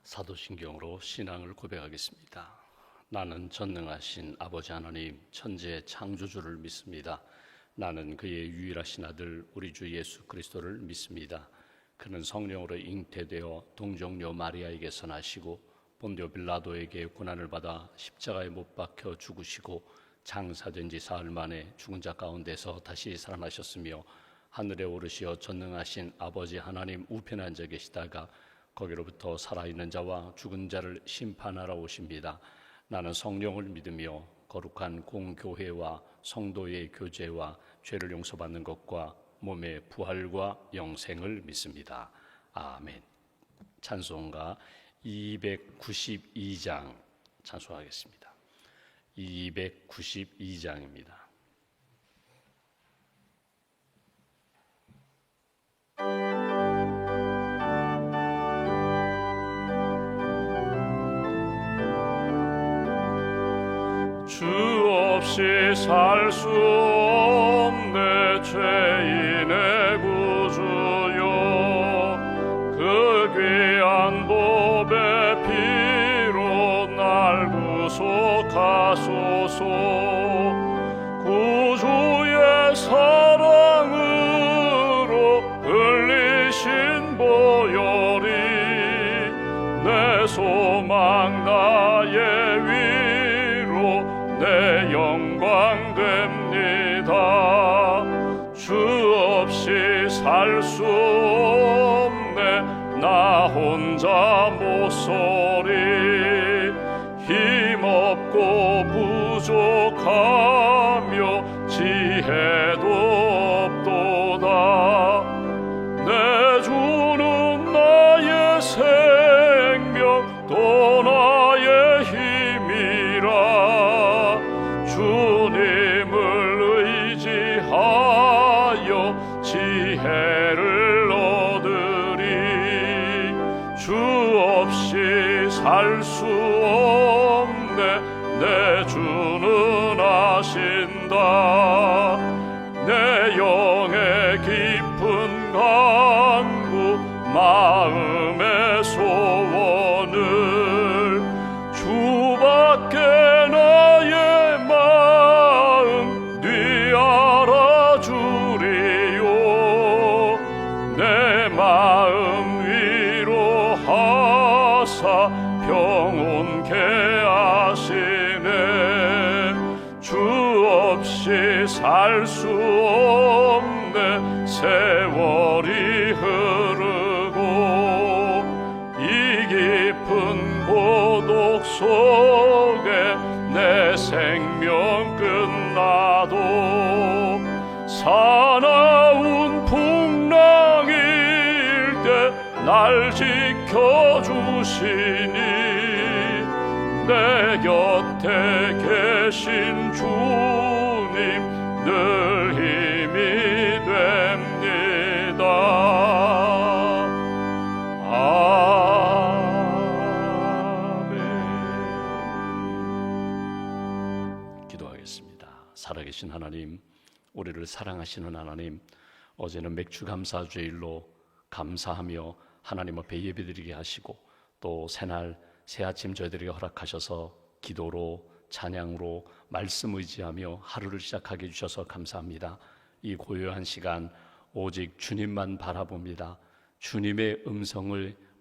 사도신경으로 신앙을 고백하겠습니다. 나는 전능하신 아버지 하나님 천지의 창조주를 믿습니다. 나는 그의 유일하신 아들 우리 주 예수 그리스도를 믿습니다. 그는 성령으로 잉태되어 동정녀 마리아에게서 나시고 본디오 빌라도에게 고난을 받아 십자가에 못 박혀 죽으시고 장사된 지 사흘 만에 죽은 자 가운데서 다시 살아나셨으며 하늘에 오르시어 전능하신 아버지 하나님 우편에 앉아 계시다가 거기로부터 살아있는 자와 죽은 자를 심판하러 오십니다. 나는 성령을 믿으며 거룩한 공교회와 성도의 교제와 죄를 용서받는 것과 몸의 부활과 영생을 믿습니다. 아멘. 찬송가 292장 찬송하겠습니다. 292장입니다. 주 없이 살 수 없네 죄인의 구주요 그 귀한 보배 피로 날 구속하소서 구주의 사랑으로 흘리신 보혈이 내 소망 나의 내 영광 됩니다. 주 없이 살 수 없네 나 혼자 못서리 힘없고 부족하며 지혜도 없도다. 내 주는 나의 생명 또 나의 힘이라. 주님을 의지하여 지혜를 얻으리. 주 없이 살 수 없네 내 주는 아신다. 내 영의 깊은 간구 마음의 소원을 주밖에 나의 마음 네 알아주리요. 내 마음 위로하사 평온케 하시네. 주 없이 살 수 없네 세월이 흐르고 이 깊은 고독 속에 내 생명 끝나도 사나운 풍랑일 때 날 지켜주시니 내 곁에 계신 주님 늘 힘이 됩니다. 아멘. 기도하겠습니다. 살아계신 하나님, 우리를 사랑하시는 하나님, 어제는 맥주감사주일로 감사하며 하나님 앞에 예배드리게 하시고 또 새날 새아침 저희들에게 허락하셔서 기도로 찬양으로 말씀 의지하며 하루를 시작하게 해주셔서 감사합니다. 이 고요한 시간 오직 주님만 바라봅니다. 주님의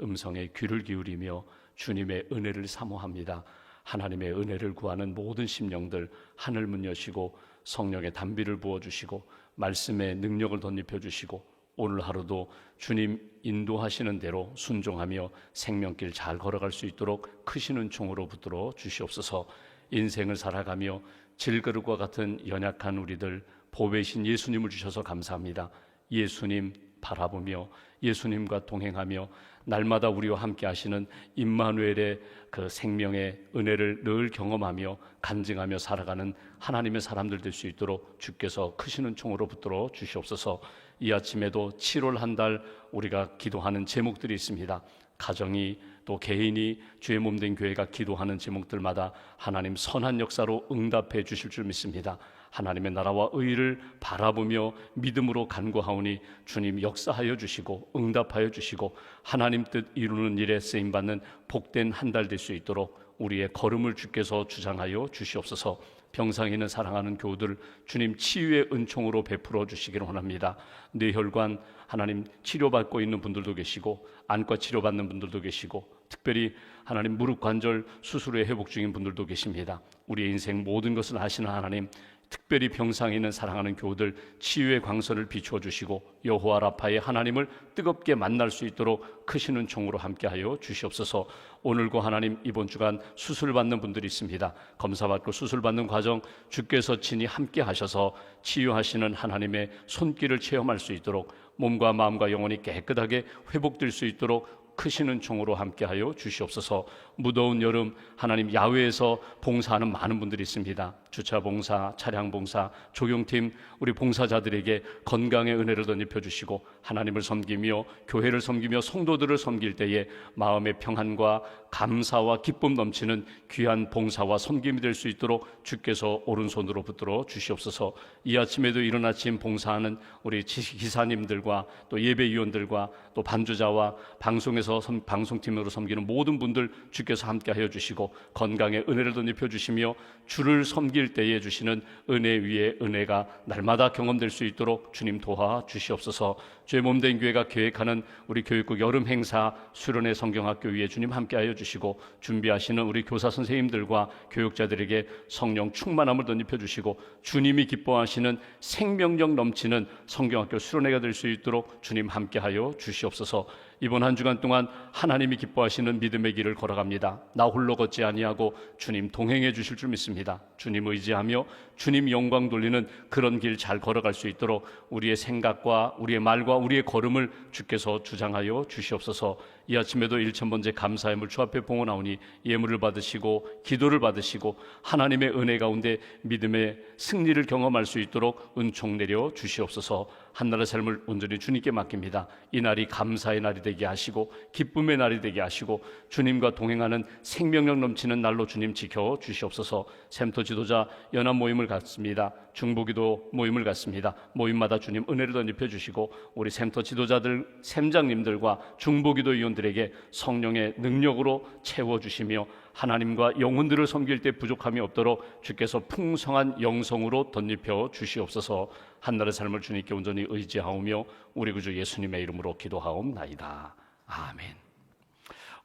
음성에 귀를 기울이며 주님의 은혜를 사모합니다. 하나님의 은혜를 구하는 모든 심령들 하늘 문 여시고 성령의 단비를 부어주시고 말씀의 능력을 덧입혀 주시고 오늘 하루도 주님 인도하시는 대로 순종하며 생명길 잘 걸어갈 수 있도록 크신 은총으로 붙들어 주시옵소서. 인생을 살아가며 질그릇과 같은 연약한 우리들 보배이신 예수님을 주셔서 감사합니다. 예수님 바라보며 예수님과 동행하며 날마다 우리와 함께 하시는 임마누엘의 그 생명의 은혜를 늘 경험하며 간증하며 살아가는 하나님의 사람들 될 수 있도록 주께서 크신 은총으로 붙들어 주시옵소서. 이 아침에도 7월 한 달 우리가 기도하는 제목들이 있습니다. 가정이 또 개인이 주의 몸된 교회가 기도하는 제목들마다 하나님 선한 역사로 응답해 주실 줄 믿습니다. 하나님의 나라와 의를 바라보며 믿음으로 간구하오니 주님 역사하여 주시고 응답하여 주시고 하나님 뜻 이루는 일에 쓰임받는 복된 한 달 될 수 있도록 우리의 걸음을 주께서 주장하여 주시옵소서. 병상에 있는 사랑하는 교우들 주님 치유의 은총으로 베풀어 주시기를 원합니다. 뇌혈관 하나님 치료받고 있는 분들도 계시고 안과 치료받는 분들도 계시고 특별히 하나님 무릎 관절 수술에 회복 중인 분들도 계십니다. 우리의 인생 모든 것을 아시는 하나님, 특별히 병상에 있는 사랑하는 교우들 치유의 광선을 비추어 주시고 여호와 라파의 하나님을 뜨겁게 만날 수 있도록 크신 은총으로 함께하여 주시옵소서. 오늘과 하나님 이번 주간 수술받는 분들이 있습니다. 검사받고 수술받는 과정 주께서 친히 함께 하셔서 치유하시는 하나님의 손길을 체험할 수 있도록 몸과 마음과 영혼이 깨끗하게 회복될 수 있도록 크신 은총으로 함께하여 주시옵소서. 무더운 여름 하나님 야외에서 봉사하는 많은 분들이 있습니다. 주차 봉사, 차량 봉사, 조경팀 우리 봉사자들에게 건강의 은혜를 덧입혀 주시고 하나님을 섬기며 교회를 섬기며 성도들을 섬길 때에 마음의 평안과 감사와 기쁨 넘치는 귀한 봉사와 섬김이 될 수 있도록 주께서 오른손으로 붙들어 주시옵소서. 이 아침에도 이른 아침 봉사하는 우리 기사님들과 또 예배위원들과 또 반주자와 방송에서 방송팀으로 섬기는 모든 분들 주께서 함께하여 주시고 건강의 은혜를 덧입혀 주시며 주를 섬길 때에 주시는 은혜 위에 은혜가 날마다 경험될 수 있도록 주님 도와 주시옵소서. 주의 몸된 교회가 계획하는 우리 교육국 여름 행사 수련회 성경학교 위에 주님 함께하여 주시고 준비하시는 우리 교사 선생님들과 교육자들에게 성령 충만함을 덧입혀 주시고 주님이 기뻐하시는 생명력 넘치는 성경학교 수련회가 될 수 있도록 주님 함께하여 주시옵소서. 이번 한 주간 동안 하나님이 기뻐하시는 믿음의 길을 걸어갑니다. 나 홀로 걷지 아니하고 주님 동행해 주실 줄 믿습니다. 주님 의지하며 주님 영광 돌리는 그런 길 잘 걸어갈 수 있도록 우리의 생각과 우리의 말과 우리의 걸음을 주께서 주장하여 주시옵소서. 이 아침에도 1000번째 감사의 물 주 앞에 봉헌하오니 예물을 받으시고 기도를 받으시고 하나님의 은혜 가운데 믿음의 승리를 경험할 수 있도록 은총 내려 주시옵소서. 한나라의 삶을 온전히 주님께 맡깁니다. 이 날이 감사의 날이 되게 하시고 기쁨의 날이 되게 하시고 주님과 동행하는 생명력 넘치는 날로 주님 지켜 주시옵소서. 샘터 지도자 연합 모임을 갖습니다. 중보기도 모임을 갖습니다. 모임마다 주님 은혜를 덧입혀 주시고 우리 샘터 지도자들 샘장님들과 중보기도 위원들에게 성령의 능력으로 채워주시며 하나님과 영혼들을 섬길 때 부족함이 없도록 주께서 풍성한 영성으로 덧입혀 주시옵소서. 한나라의 삶을 주님께 온전히 의지하오며 우리 구주 예수님의 이름으로 기도하옵나이다. 아멘.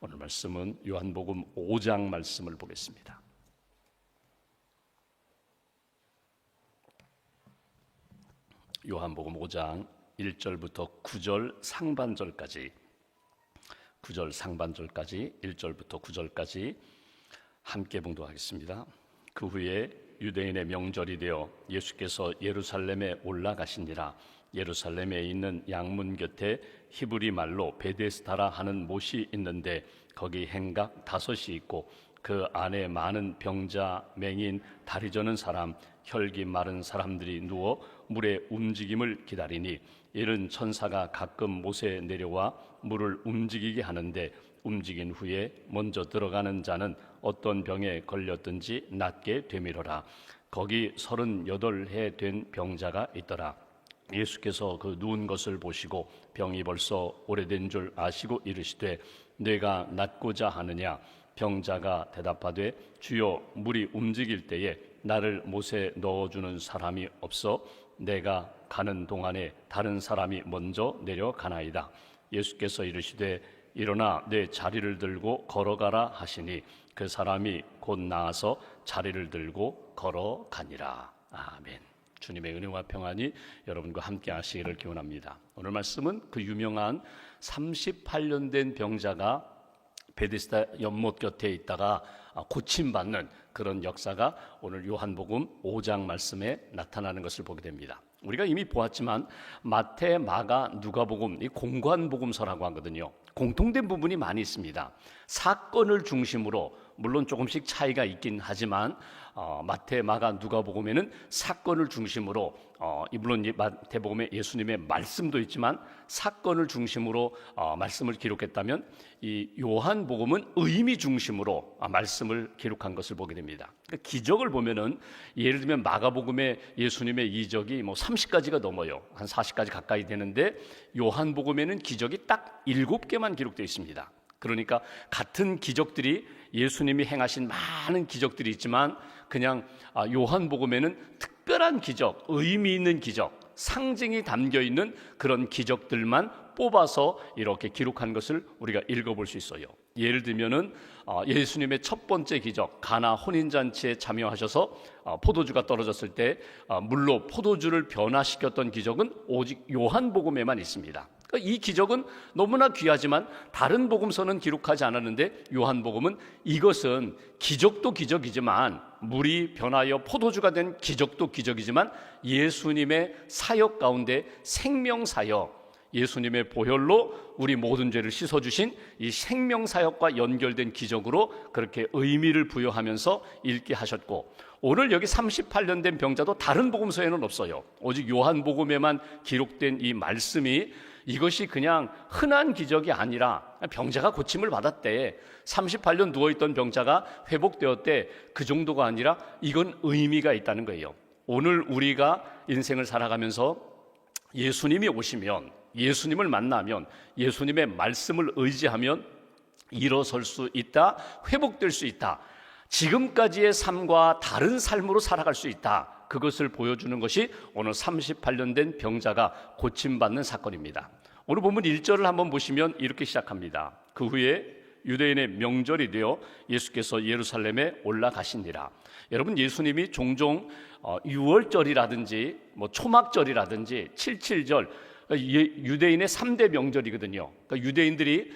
오늘 말씀은 요한복음 5장 말씀을 보겠습니다. 요한복음 5장 1절부터 9절 상반절까지 9절 상반절까지 1절부터 9절까지 함께 봉독하겠습니다. 그 후에 유대인의 명절이 되어 예수께서 예루살렘에 올라가시니라. 예루살렘에 있는 양문 곁에 히브리 말로 베데스다라 하는 못이 있는데 거기 행각 5이 있고 그 안에 많은 병자, 맹인, 다리 저는 사람, 혈기 마른 사람들이 누워 물의 움직임을 기다리니 이른 천사가 가끔 못에 내려와 물을 움직이게 하는데 움직인 후에 먼저 들어가는 자는 어떤 병에 걸렸든지 낫게 되미러라. 거기 38해 된 병자가 있더라. 예수께서 그 누운 것을 보시고 병이 벌써 오래된 줄 아시고 이르시되 내가 낫고자 하느냐. 병자가 대답하되 주여 물이 움직일 때에 나를 못에 넣어주는 사람이 없어 내가 가는 동안에 다른 사람이 먼저 내려가나이다. 예수께서 이르시되 일어나 내 자리를 들고 걸어가라 하시니 그 사람이 곧 나아서 자리를 들고 걸어가니라. 아멘. 주님의 은혜와 평안이 여러분과 함께 하시기를 기원합니다. 오늘 말씀은 그 유명한 38년 된 병자가 베데스다 연못 곁에 있다가 고침받는 그런 역사가 오늘 요한복음 5장 말씀에 나타나는 것을 보게 됩니다. 우리가 이미 보았지만 마태, 마가, 누가복음 이 공관복음서라고 하거든요. 공통된 부분이 많이 있습니다. 사건을 중심으로 물론 조금씩 차이가 있긴 하지만 마태, 마가, 누가복음에는 사건을 중심으로 물론 마태복음에 예수님의 말씀도 있지만 사건을 중심으로 말씀을 기록했다면 이 요한복음은 의미 중심으로 말씀을 기록한 것을 보게 됩니다. 그러니까 기적을 보면은 예를 들면 마가복음에 예수님의 이적이 뭐 30가지가 넘어요. 한 40가지 가까이 되는데 요한복음에는 기적이 딱 7개만 기록되어 있습니다. 그러니까 같은 기적들이 예수님이 행하신 많은 기적들이 있지만 그냥 요한복음에는 특별한 기적, 의미 있는 기적, 상징이 담겨있는 그런 기적들만 뽑아서 이렇게 기록한 것을 우리가 읽어볼 수 있어요. 예를 들면은 예수님의 첫 번째 기적, 가나 혼인잔치에 참여하셔서 포도주가 떨어졌을 때 물로 포도주를 변화시켰던 기적은 오직 요한복음에만 있습니다. 이 기적은 너무나 귀하지만 다른 복음서는 기록하지 않았는데 요한복음은 이것은 기적도 기적이지만 물이 변하여 포도주가 된 기적도 기적이지만 예수님의 사역 가운데 생명사역, 예수님의 보혈로 우리 모든 죄를 씻어주신 이 생명사역과 연결된 기적으로 그렇게 의미를 부여하면서 읽게 하셨고, 오늘 여기 38년 된 병자도 다른 복음서에는 없어요. 오직 요한복음에만 기록된 이 말씀이 이것이 그냥 흔한 기적이 아니라 병자가 고침을 받았대, 38년 누워있던 병자가 회복되었대, 그 정도가 아니라 이건 의미가 있다는 거예요. 오늘 우리가 인생을 살아가면서 예수님이 오시면, 예수님을 만나면, 예수님의 말씀을 의지하면 일어설 수 있다, 회복될 수 있다, 지금까지의 삶과 다른 삶으로 살아갈 수 있다, 그것을 보여주는 것이 오늘 38년 된 병자가 고침받는 사건입니다. 오늘 본문 1절을 한번 보시면 이렇게 시작합니다. 그 후에 유대인의 명절이 되어 예수께서 예루살렘에 올라가시니라. 여러분, 예수님이 종종 유월절이라든지 초막절이라든지 77절, 유대인의 3대 명절이거든요. 그러니까 유대인들이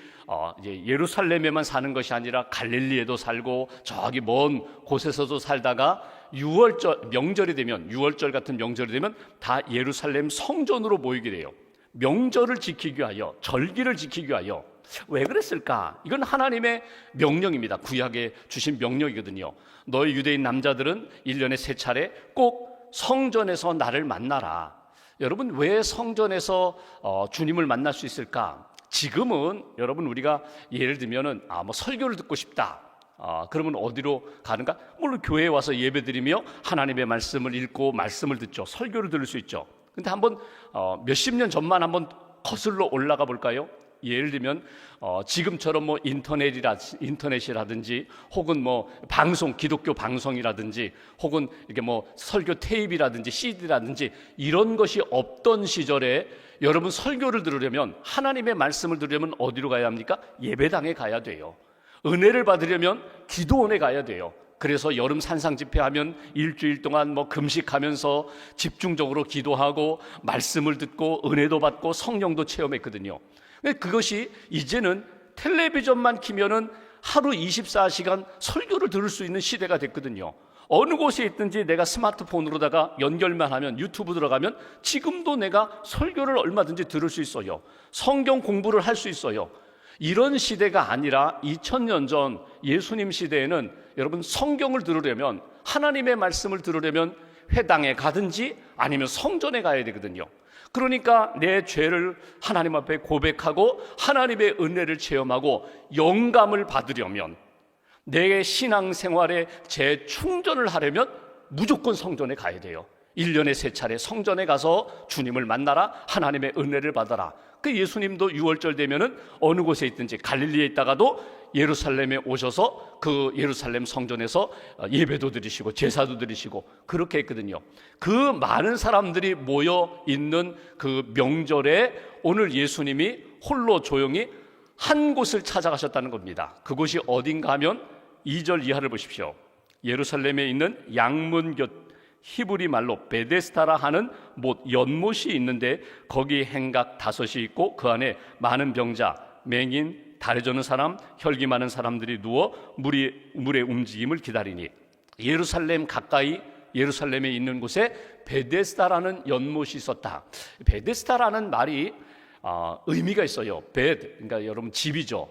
예루살렘에만 사는 것이 아니라 갈릴리에도 살고 저기 먼 곳에서도 살다가 유월절 명절이 되면, 유월절 같은 명절이 되면 다 예루살렘 성전으로 모이게 돼요. 명절을 지키기 위하여, 절기를 지키기 위하여. 왜 그랬을까? 이건 하나님의 명령입니다. 구약에 주신 명령이거든요. 너희 유대인 남자들은 1년에 3차례 꼭 성전에서 나를 만나라. 여러분, 왜 성전에서 주님을 만날 수 있을까? 지금은 여러분, 우리가 예를 들면은 설교를 듣고 싶다, 그러면 어디로 가는가? 물론 교회에 와서 예배드리며 하나님의 말씀을 읽고 말씀을 듣죠. 설교를 들을 수 있죠. 근데 한번 몇십 년 전만 한번 거슬러 올라가 볼까요? 예를 들면 지금처럼 인터넷이라든지 혹은 방송, 기독교 방송이라든지 혹은 이렇게 설교 테이프라든지 CD라든지 이런 것이 없던 시절에 여러분, 설교를 들으려면, 하나님의 말씀을 들으려면 어디로 가야 합니까? 예배당에 가야 돼요. 은혜를 받으려면 기도원에 가야 돼요. 그래서 여름 산상 집회하면 일주일 동안 금식하면서 집중적으로 기도하고 말씀을 듣고 은혜도 받고 성령도 체험했거든요. 그것이 이제는 텔레비전만 키면은 하루 24시간 설교를 들을 수 있는 시대가 됐거든요. 어느 곳에 있든지 내가 스마트폰으로다가 연결만 하면, 유튜브 들어가면 지금도 내가 설교를 얼마든지 들을 수 있어요. 성경 공부를 할 수 있어요. 이런 시대가 아니라 2000년 전 예수님 시대에는 여러분, 성경을 들으려면, 하나님의 말씀을 들으려면 회당에 가든지 아니면 성전에 가야 되거든요. 그러니까 내 죄를 하나님 앞에 고백하고 하나님의 은혜를 체험하고 영감을 받으려면, 내 신앙생활에 재충전을 하려면 무조건 성전에 가야 돼요. 1년에 3차례 성전에 가서 주님을 만나라, 하나님의 은혜를 받아라. 그 예수님도 유월절 되면은 어느 곳에 있든지 갈릴리에 있다가도 예루살렘에 오셔서 그 예루살렘 성전에서 예배도 드리시고 제사도 드리시고 그렇게 했거든요. 그 많은 사람들이 모여 있는 그 명절에 오늘 예수님이 홀로 조용히 한 곳을 찾아가셨다는 겁니다. 그곳이 어딘가 하면 2절 이하를 보십시오. 예루살렘에 있는 양문 곁 히브리 말로 베데스다라 하는 연못이 있는데 거기 행각 5이 있고 그 안에 많은 병자, 맹인, 다리 저는 사람, 혈기 많은 사람들이 누워 물의 움직임을 기다리니, 예루살렘 가까이 예루살렘에 있는 곳에 베데스다라는 연못이 있었다. 베데스다라는 말이 의미가 있어요. 그러니까 여러분 집이죠.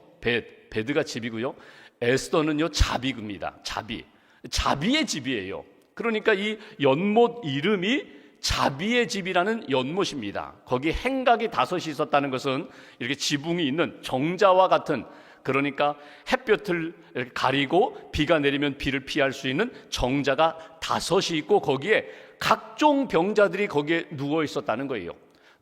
베드가 집이고요. 에스더는요 자비입니다. 자비의 집이에요. 그러니까 이 연못 이름이 자비의 집이라는 연못입니다. 거기 행각이 5이 있었다는 것은 이렇게 지붕이 있는 정자와 같은, 그러니까 햇볕을 이렇게 가리고 비가 내리면 비를 피할 수 있는 정자가 5이 있고 거기에 각종 병자들이 거기에 누워 있었다는 거예요.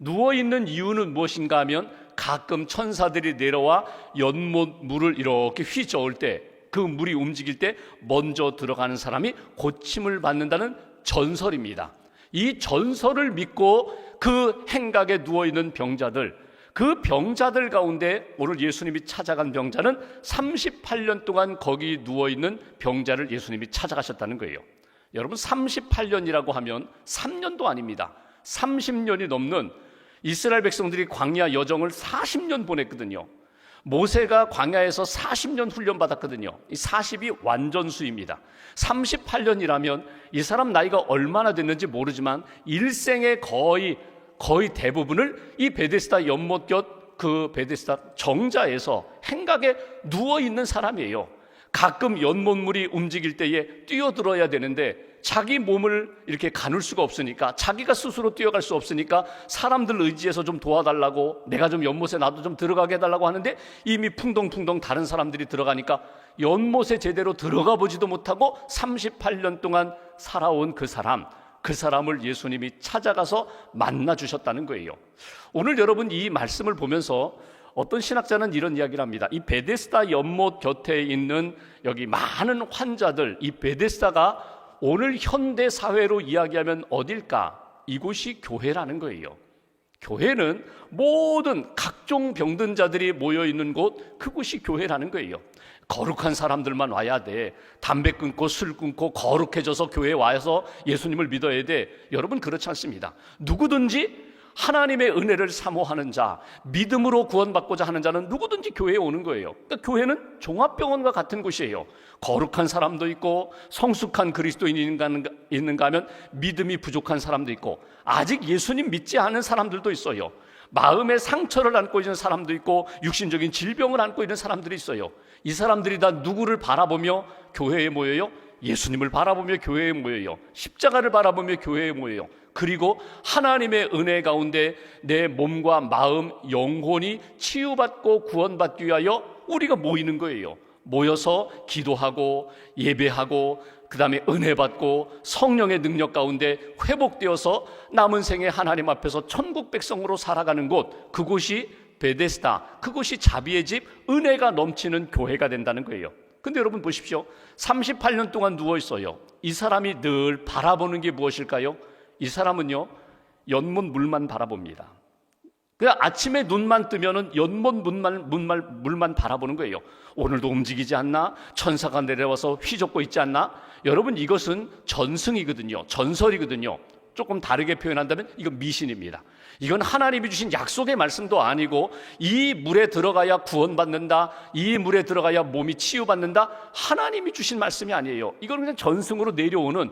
누워 있는 이유는 무엇인가 하면 가끔 천사들이 내려와 연못 물을 이렇게 휘저을 때, 그 물이 움직일 때 먼저 들어가는 사람이 고침을 받는다는 전설입니다. 이 전설을 믿고 그 행각에 누워있는 병자들, 그 병자들 가운데 오늘 예수님이 찾아간 병자는 38년 동안 거기 누워있는 병자를 예수님이 찾아가셨다는 거예요. 여러분 38년이라고 하면 3년도 아닙니다. 30년이 넘는 이스라엘 백성들이 광야 여정을 40년 보냈거든요. 모세가 광야에서 40년 훈련받았거든요. 이 40이 완전수입니다. 38년이라면 이 사람 나이가 얼마나 됐는지 모르지만 일생의 거의 대부분을 이 베데스다 연못 곁 그 베데스다 정자에서 행각에 누워있는 사람이에요. 가끔 연못물이 움직일 때에 뛰어들어야 되는데 자기 몸을 이렇게 가눌 수가 없으니까, 자기가 스스로 뛰어갈 수 없으니까 사람들 의지해서 좀 도와달라고, 내가 좀 연못에 나도 좀 들어가게 해달라고 하는데 이미 풍덩풍덩 다른 사람들이 들어가니까 연못에 제대로 들어가 보지도 못하고 38년 동안 살아온 그 사람을 예수님이 찾아가서 만나 주셨다는 거예요. 오늘 여러분 이 말씀을 보면서 어떤 신학자는 이런 이야기를 합니다. 이 베데스다 연못 곁에 있는 여기 많은 환자들, 이 베데스다가 오늘 현대 사회로 이야기하면 어딜까? 이곳이 교회라는 거예요. 교회는 모든 각종 병든 자들이 모여있는 곳, 그곳이 교회라는 거예요. 거룩한 사람들만 와야 돼. 담배 끊고 술 끊고 거룩해져서 교회에 와서 예수님을 믿어야 돼. 여러분 그렇지 않습니다. 누구든지 하나님의 은혜를 사모하는 자, 믿음으로 구원받고자 하는 자는 누구든지 교회에 오는 거예요. 그러니까 교회는 종합병원과 같은 곳이에요. 거룩한 사람도 있고 성숙한 그리스도인이 있는가 하면 믿음이 부족한 사람도 있고 아직 예수님 믿지 않은 사람들도 있어요. 마음의 상처를 안고 있는 사람도 있고 육신적인 질병을 안고 있는 사람들이 있어요. 이 사람들이 다 누구를 바라보며 교회에 모여요? 예수님을 바라보며 교회에 모여요. 십자가를 바라보며 교회에 모여요. 그리고 하나님의 은혜 가운데 내 몸과 마음, 영혼이 치유받고 구원받기 위하여 우리가 모이는 거예요. 모여서 기도하고 예배하고 그 다음에 은혜 받고 성령의 능력 가운데 회복되어서 남은 생에 하나님 앞에서 천국 백성으로 살아가는 곳, 그곳이 베데스다, 그곳이 자비의 집, 은혜가 넘치는 교회가 된다는 거예요. 근데 여러분 보십시오. 38년 동안 누워 있어요. 이 사람이 늘 바라보는 게 무엇일까요? 이 사람은요, 연못 물만 바라봅니다. 그냥 아침에 눈만 뜨면은 연못 물만 바라보는 거예요. 오늘도 움직이지 않나? 천사가 내려와서 휘젓고 있지 않나? 여러분 이것은 전승이거든요. 전설이거든요. 조금 다르게 표현한다면 이건 미신입니다. 이건 하나님이 주신 약속의 말씀도 아니고 이 물에 들어가야 구원받는다, 이 물에 들어가야 몸이 치유받는다, 하나님이 주신 말씀이 아니에요. 이건 그냥 전승으로 내려오는,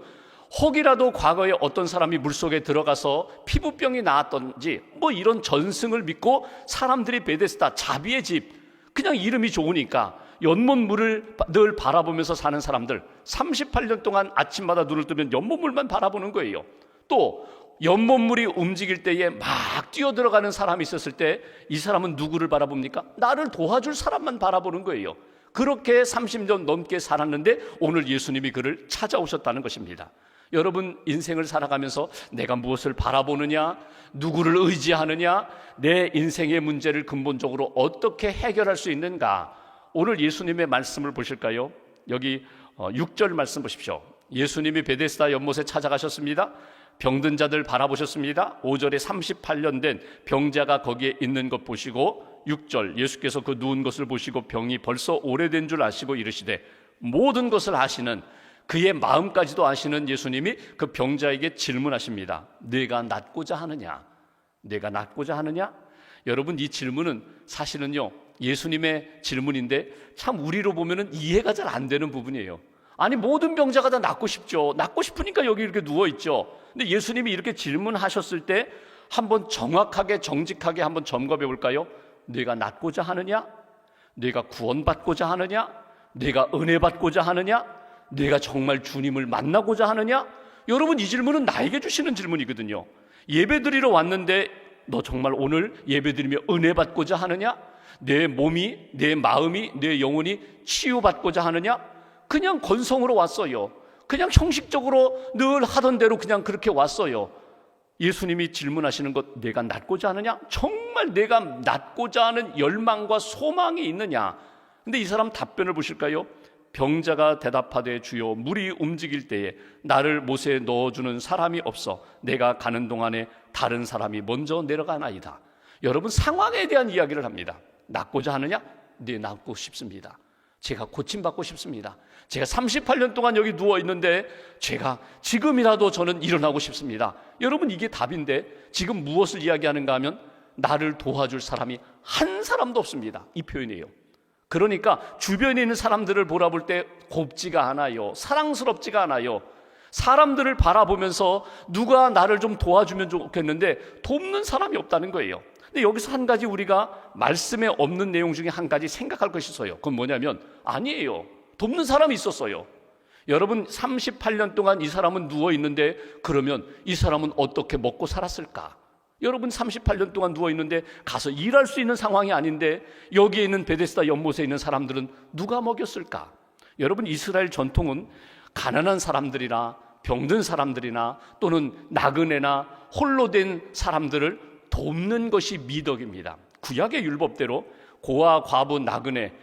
혹이라도 과거에 어떤 사람이 물속에 들어가서 피부병이 나았던지 뭐 이런 전승을 믿고 사람들이 베데스다, 자비의 집, 그냥 이름이 좋으니까 연못물을 늘 바라보면서 사는 사람들, 38년 동안 아침마다 눈을 뜨면 연못물만 바라보는 거예요. 또 연못물이 움직일 때에 막 뛰어들어가는 사람이 있었을 때 이 사람은 누구를 바라봅니까? 나를 도와줄 사람만 바라보는 거예요. 그렇게 30년 넘게 살았는데 오늘 예수님이 그를 찾아오셨다는 것입니다. 여러분 인생을 살아가면서 내가 무엇을 바라보느냐, 누구를 의지하느냐, 내 인생의 문제를 근본적으로 어떻게 해결할 수 있는가, 오늘 예수님의 말씀을 보실까요? 여기 6절 말씀 보십시오. 예수님이 베데스다 연못에 찾아가셨습니다. 병든 자들 바라보셨습니다. 5절에 38년 된 병자가 거기에 있는 것 보시고 6절 예수께서 그 누운 것을 보시고 병이 벌써 오래된 줄 아시고 이르시되, 모든 것을 아시는, 그의 마음까지도 아시는 예수님이 그 병자에게 질문하십니다. 네가 낫고자 하느냐? 네가 낫고자 하느냐? 여러분 이 질문은 사실은요 예수님의 질문인데 참 우리로 보면은 이해가 잘 안 되는 부분이에요. 아니 모든 병자가 다 낫고 싶죠. 낫고 싶으니까 여기 이렇게 누워있죠. 근데 예수님이 이렇게 질문하셨을 때 한번 정확하게 정직하게 한번 점검해 볼까요? 네가 낫고자 하느냐? 네가 구원받고자 하느냐? 내가 은혜 받고자 하느냐? 내가 정말 주님을 만나고자 하느냐? 여러분, 이 질문은 나에게 주시는 질문이거든요. 예배드리러 왔는데 너 정말 오늘 예배드리며 은혜 받고자 하느냐? 내 몸이, 내 마음이, 내 영혼이 치유받고자 하느냐? 그냥 건성으로 왔어요. 그냥 형식적으로 늘 하던 대로 그냥 그렇게 왔어요. 예수님이 질문하시는 것, 내가 낫고자 하느냐? 정말 내가 낫고자 하는 열망과 소망이 있느냐? 근데 이 사람 답변을 보실까요? 병자가 대답하되 주여, 물이 움직일 때에 나를 못에 넣어주는 사람이 없어 내가 가는 동안에 다른 사람이 먼저 내려가나이다. 여러분, 상황에 대한 이야기를 합니다. 낫고자 하느냐? 네, 낫고 싶습니다. 제가 고침받고 싶습니다. 제가 38년 동안 여기 누워있는데 제가 지금이라도 저는 일어나고 싶습니다. 여러분, 이게 답인데 지금 무엇을 이야기하는가 하면 나를 도와줄 사람이 한 사람도 없습니다. 이 표현이에요. 그러니까 주변에 있는 사람들을 바라볼 때 곱지가 않아요. 사랑스럽지가 않아요. 사람들을 바라보면서 누가 나를 좀 도와주면 좋겠는데 돕는 사람이 없다는 거예요. 근데 여기서 한 가지 우리가 말씀에 없는 내용 중에 한 가지 생각할 것이 있어요. 그건 뭐냐면, 아니에요. 돕는 사람이 있었어요. 여러분, 38년 동안 이 사람은 누워있는데 그러면 이 사람은 어떻게 먹고 살았을까? 여러분, 38년 동안 누워있는데 가서 일할 수 있는 상황이 아닌데 여기에 있는 베데스다 연못에 있는 사람들은 누가 먹였을까? 여러분, 이스라엘 전통은 가난한 사람들이나 병든 사람들이나 또는 나그네나 홀로 된 사람들을 돕는 것이 미덕입니다. 구약의 율법대로 고아, 과부, 나그네,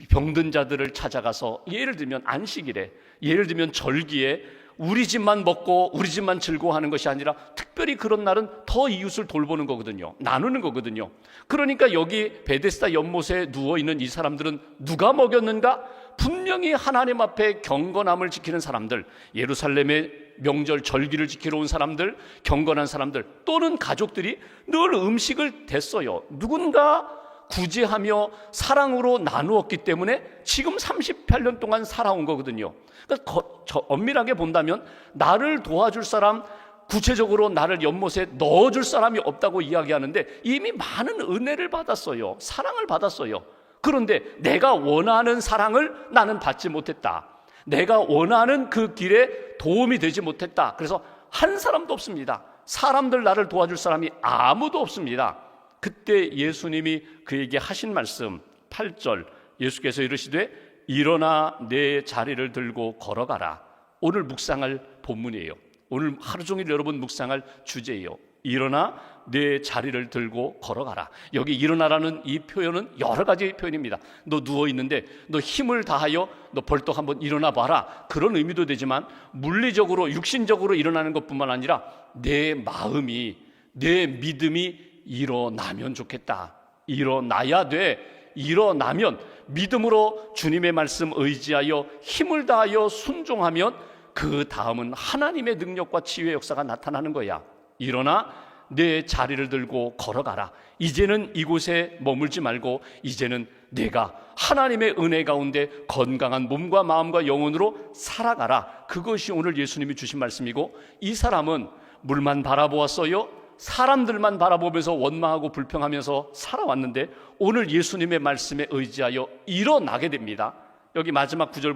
병든 자들을 찾아가서, 예를 들면 안식일에, 예를 들면 절기에 우리 집만 먹고 우리 집만 즐거워하는 것이 아니라 특별히 그런 날은 더 이웃을 돌보는 거거든요. 나누는 거거든요. 그러니까 여기 베데스다 연못에 누워있는 이 사람들은 누가 먹였는가? 분명히 하나님 앞에 경건함을 지키는 사람들, 예루살렘의 명절 절기를 지키러 온 사람들, 경건한 사람들, 또는 가족들이 늘 음식을 댔어요. 누군가 구제하며 사랑으로 나누었기 때문에 지금 38년 동안 살아온 거거든요. 그러니까 엄밀하게 본다면 나를 도와줄 사람, 구체적으로 나를 연못에 넣어줄 사람이 없다고 이야기하는데 이미 많은 은혜를 받았어요. 사랑을 받았어요. 그런데 내가 원하는 사랑을 나는 받지 못했다. 내가 원하는 그 길에 도움이 되지 못했다. 그래서 한 사람도 없습니다. 사람들, 나를 도와줄 사람이 아무도 없습니다. 그때 예수님이 그에게 하신 말씀 8절, 예수께서 이르시되 일어나 내 자리를 들고 걸어가라. 오늘 묵상할 본문이에요. 오늘 하루 종일 여러분 묵상할 주제예요. 일어나 내 자리를 들고 걸어가라. 여기 일어나라는 이 표현은 여러 가지 표현입니다. 너 누워있는데 너 힘을 다하여 너 벌떡 한번 일어나 봐라. 그런 의미도 되지만 물리적으로 육신적으로 일어나는 것뿐만 아니라 내 마음이, 내 믿음이 일어나면 좋겠다. 일어나야 돼. 일어나면 믿음으로 주님의 말씀 의지하여 힘을 다하여 순종하면 그 다음은 하나님의 능력과 치유의 역사가 나타나는 거야. 일어나 내 자리를 들고 걸어가라. 이제는 이곳에 머물지 말고 이제는 내가 하나님의 은혜 가운데 건강한 몸과 마음과 영혼으로 살아가라. 그것이 오늘 예수님이 주신 말씀이고, 이 사람은 물만 바라보았어요. 사람들만 바라보면서 원망하고 불평하면서 살아왔는데 오늘 예수님의 말씀에 의지하여 일어나게 됩니다. 여기 마지막 구절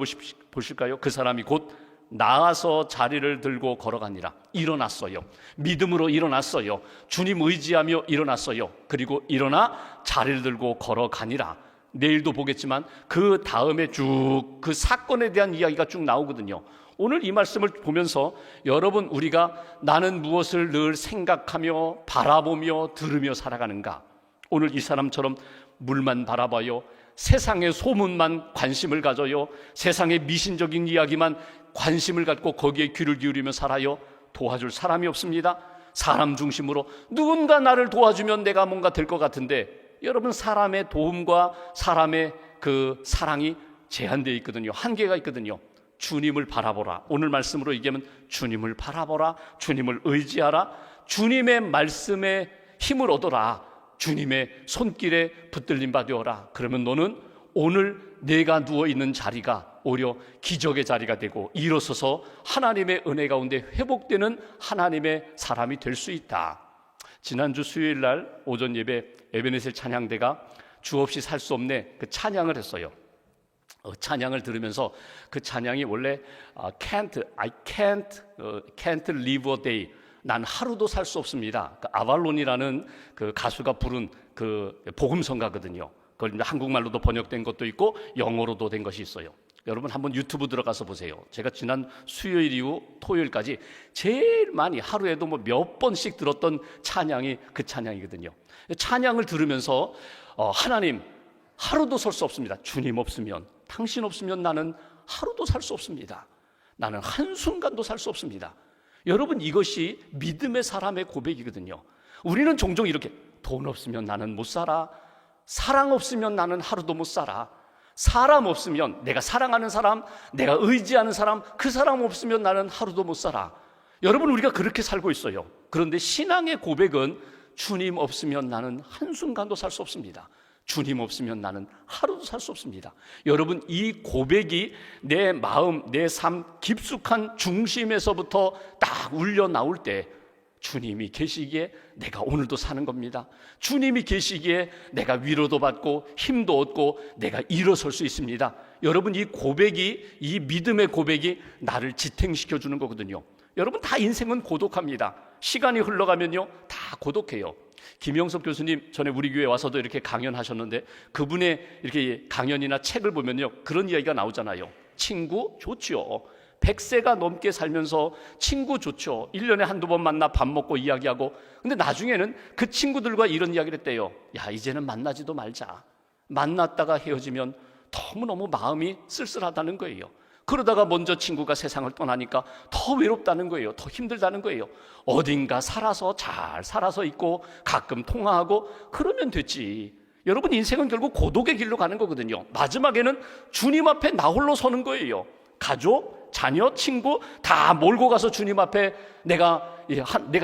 보실까요? 그 사람이 곧 나아서 자리를 들고 걸어가니라. 일어났어요. 믿음으로 일어났어요. 주님 의지하며 일어났어요. 그리고 일어나 자리를 들고 걸어가니라. 내일도 보겠지만 그 다음에 쭉 그 사건에 대한 이야기가 쭉 나오거든요. 오늘 이 말씀을 보면서 여러분, 우리가 나는 무엇을 늘 생각하며 바라보며 들으며 살아가는가? 오늘 이 사람처럼 물만 바라봐요. 세상의 소문만 관심을 가져요. 세상의 미신적인 이야기만 관심을 갖고 거기에 귀를 기울이며 살아요. 도와줄 사람이 없습니다. 사람 중심으로 누군가 나를 도와주면 내가 뭔가 될 것 같은데, 여러분, 사람의 도움과 사람의 그 사랑이 제한되어 있거든요. 한계가 있거든요. 주님을 바라보라. 오늘 말씀으로 얘기하면 주님을 바라보라. 주님을 의지하라. 주님의 말씀에 힘을 얻어라. 주님의 손길에 붙들림 받으어라. 그러면 너는 오늘 내가 누워있는 자리가 오히려 기적의 자리가 되고 일어서서 하나님의 은혜 가운데 회복되는 하나님의 사람이 될 수 있다. 지난주 수요일 날 오전 예배 에베네셀 찬양대가 주 없이 살 수 없네 그 찬양을 했어요. 찬양을 들으면서 그 찬양이 원래 I can't live a day, 난 하루도 살 수 없습니다. 그 아발론이라는 그 가수가 부른 그 복음성가거든요. 그걸 한국말로도 번역된 것도 있고 영어로도 된 것이 있어요. 여러분 한번 유튜브 들어가서 보세요. 제가 지난 수요일 이후 토요일까지 제일 많이 하루에도 뭐 몇 번씩 들었던 찬양이 그 찬양이거든요. 찬양을 들으면서 하나님, 하루도 설 수 없습니다. 주님 없으면, 당신 없으면 나는 하루도 살 수 없습니다. 나는 한순간도 살 수 없습니다. 여러분, 이것이 믿음의 사람의 고백이거든요. 우리는 종종 이렇게 돈 없으면 나는 못 살아, 사랑 없으면 나는 하루도 못 살아, 사람 없으면, 내가 사랑하는 사람, 내가 의지하는 사람, 그 사람 없으면 나는 하루도 못 살아. 여러분, 우리가 그렇게 살고 있어요. 그런데 신앙의 고백은 주님 없으면 나는 한순간도 살 수 없습니다. 주님 없으면 나는 하루도 살 수 없습니다. 여러분, 이 고백이 내 마음, 내 삶 깊숙한 중심에서부터 딱 울려 나올 때 주님이 계시기에 내가 오늘도 사는 겁니다. 주님이 계시기에 내가 위로도 받고 힘도 얻고 내가 일어설 수 있습니다. 여러분, 이 고백이, 이 믿음의 고백이 나를 지탱시켜 주는 거거든요. 여러분, 다 인생은 고독합니다. 시간이 흘러가면요 다 고독해요. 김영석 교수님 전에 우리 교회 와서도 이렇게 강연하셨는데, 그분의 이렇게 강연이나 책을 보면요 그런 이야기가 나오잖아요. 친구 좋지요. 100세가 넘게 살면서 친구 좋죠. 1년에 한두 번 만나 밥 먹고 이야기하고. 근데 나중에는 그 친구들과 이런 이야기를 했대요. 야, 이제는 만나지도 말자. 만났다가 헤어지면 너무너무 마음이 쓸쓸하다는 거예요. 그러다가 먼저 친구가 세상을 떠나니까 더 외롭다는 거예요. 더 힘들다는 거예요. 어딘가 살아서 잘 살아서 있고 가끔 통화하고 그러면 됐지. 여러분, 인생은 결국 고독의 길로 가는 거거든요. 마지막에는 주님 앞에 나 홀로 서는 거예요. 가족, 자녀, 친구 다 몰고 가서 주님 앞에 내가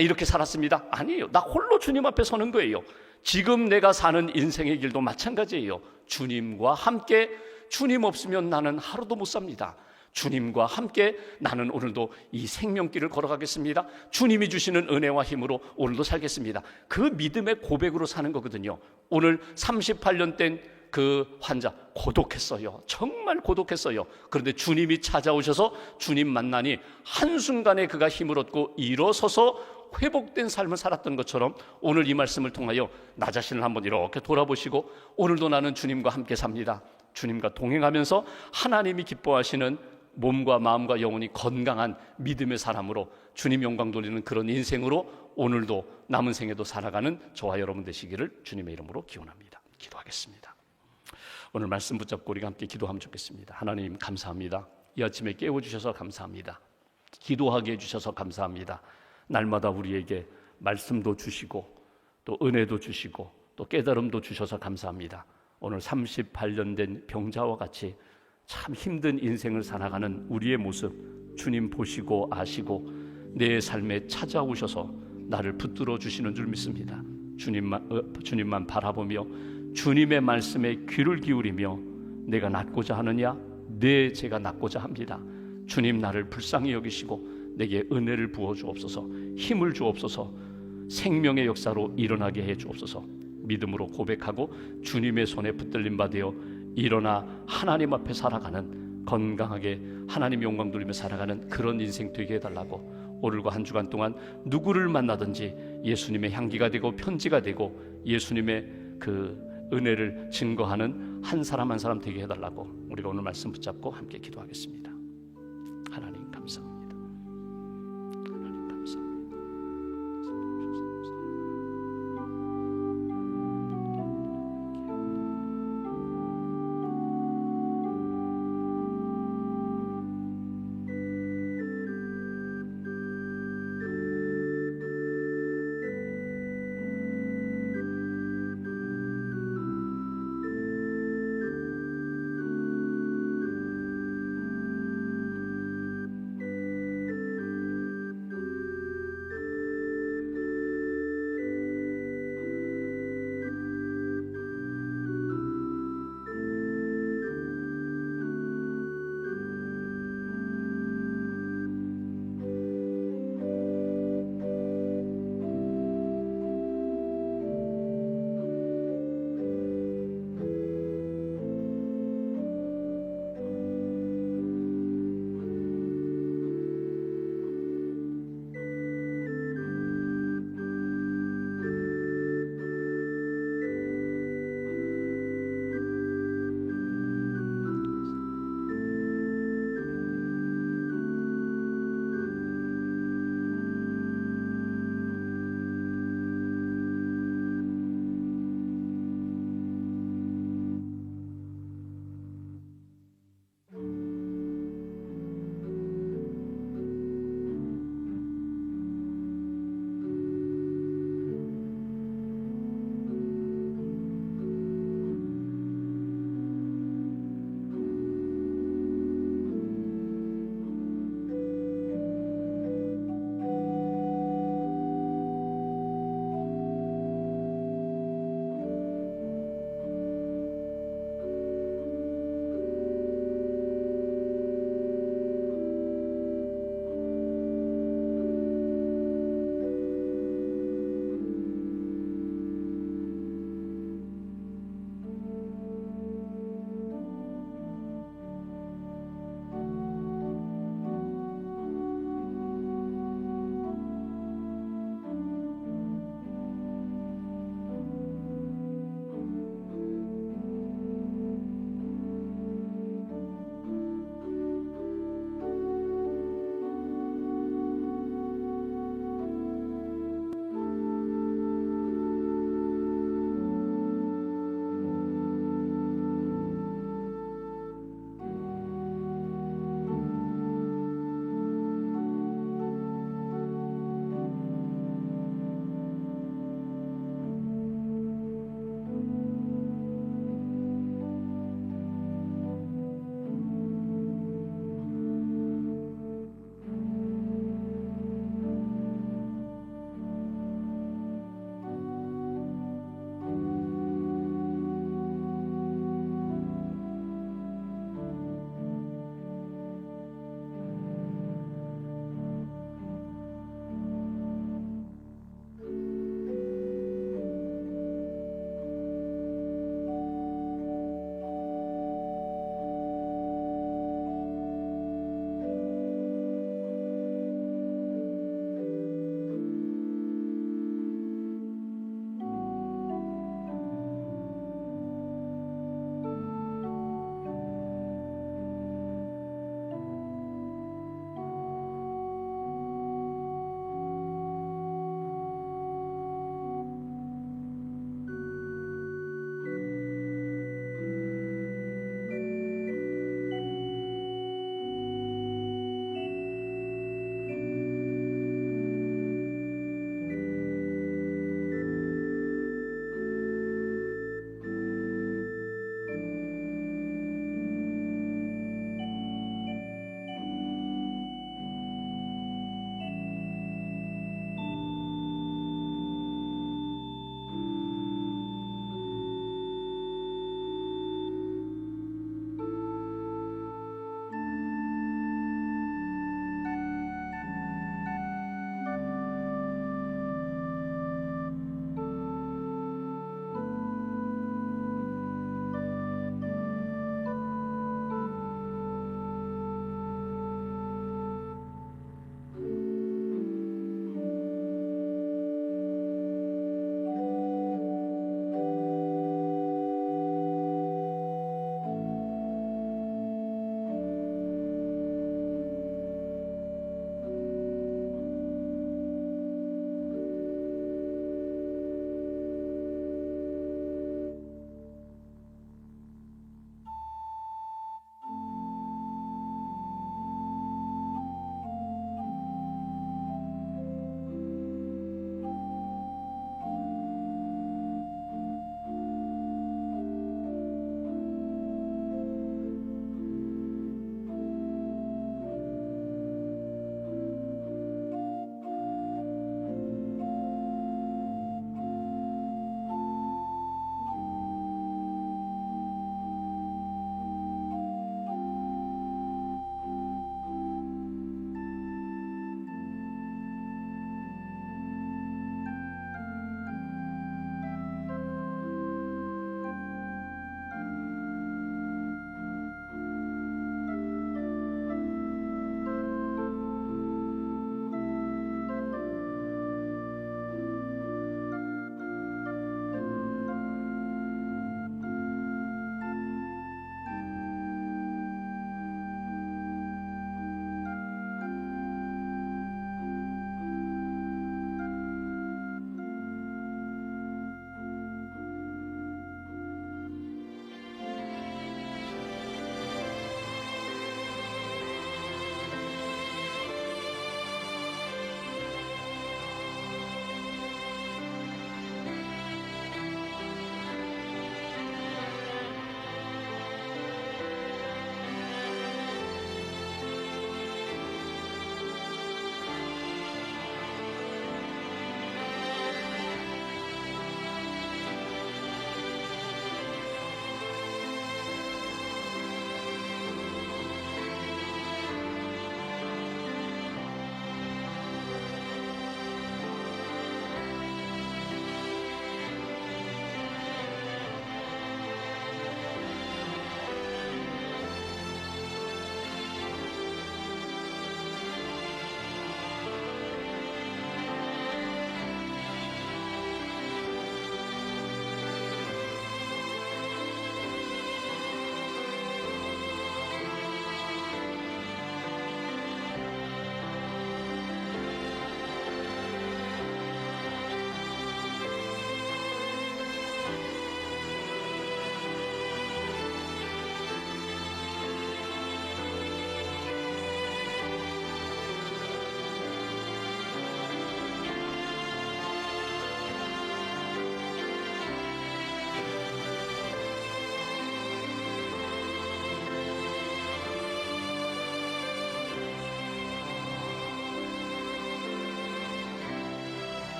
이렇게 살았습니다. 아니에요. 나 홀로 주님 앞에 서는 거예요. 지금 내가 사는 인생의 길도 마찬가지예요. 주님과 함께, 주님 없으면 나는 하루도 못 삽니다. 주님과 함께 나는 오늘도 이 생명길을 걸어가겠습니다. 주님이 주시는 은혜와 힘으로 오늘도 살겠습니다. 그 믿음의 고백으로 사는 거거든요. 오늘 38년 된 그 환자 고독했어요. 정말 고독했어요. 그런데 주님이 찾아오셔서 주님 만나니 한순간에 그가 힘을 얻고 일어서서 회복된 삶을 살았던 것처럼, 오늘 이 말씀을 통하여 나 자신을 한번 이렇게 돌아보시고, 오늘도 나는 주님과 함께 삽니다. 주님과 동행하면서 하나님이 기뻐하시는 몸과 마음과 영혼이 건강한 믿음의 사람으로 주님 영광 돌리는 그런 인생으로 오늘도 남은 생에도 살아가는 저와 여러분 되시기를 주님의 이름으로 기원합니다. 기도하겠습니다. 오늘 말씀 붙잡고 우리가 함께 기도하면 좋겠습니다. 하나님, 감사합니다. 이 아침에 깨워주셔서 감사합니다. 기도하게 해주셔서 감사합니다. 날마다 우리에게 말씀도 주시고 또 은혜도 주시고 또 깨달음도 주셔서 감사합니다. 오늘 38년 된 병자와 같이 참 힘든 인생을 살아가는 우리의 모습 주님 보시고 아시고 내 삶에 찾아오셔서 나를 붙들어 주시는 줄 믿습니다. 주님만 바라보며 주님의 말씀에 귀를 기울이며 내가 낫고자 하느냐? 네, 제가 낫고자 합니다. 주님, 나를 불쌍히 여기시고 내게 은혜를 부어 주옵소서, 힘을 주옵소서, 생명의 역사로 일어나게 해 주옵소서. 믿음으로 고백하고 주님의 손에 붙들림 받으어 일어나 하나님 앞에 살아가는, 건강하게 하나님 영광 돌리며 살아가는 그런 인생 되게 해달라고, 오늘과 한 주간 동안 누구를 만나든지 예수님의 향기가 되고 편지가 되고 예수님의 그 은혜를 증거하는 한 사람 한 사람 되게 해달라고 우리가 오늘 말씀 붙잡고 함께 기도하겠습니다.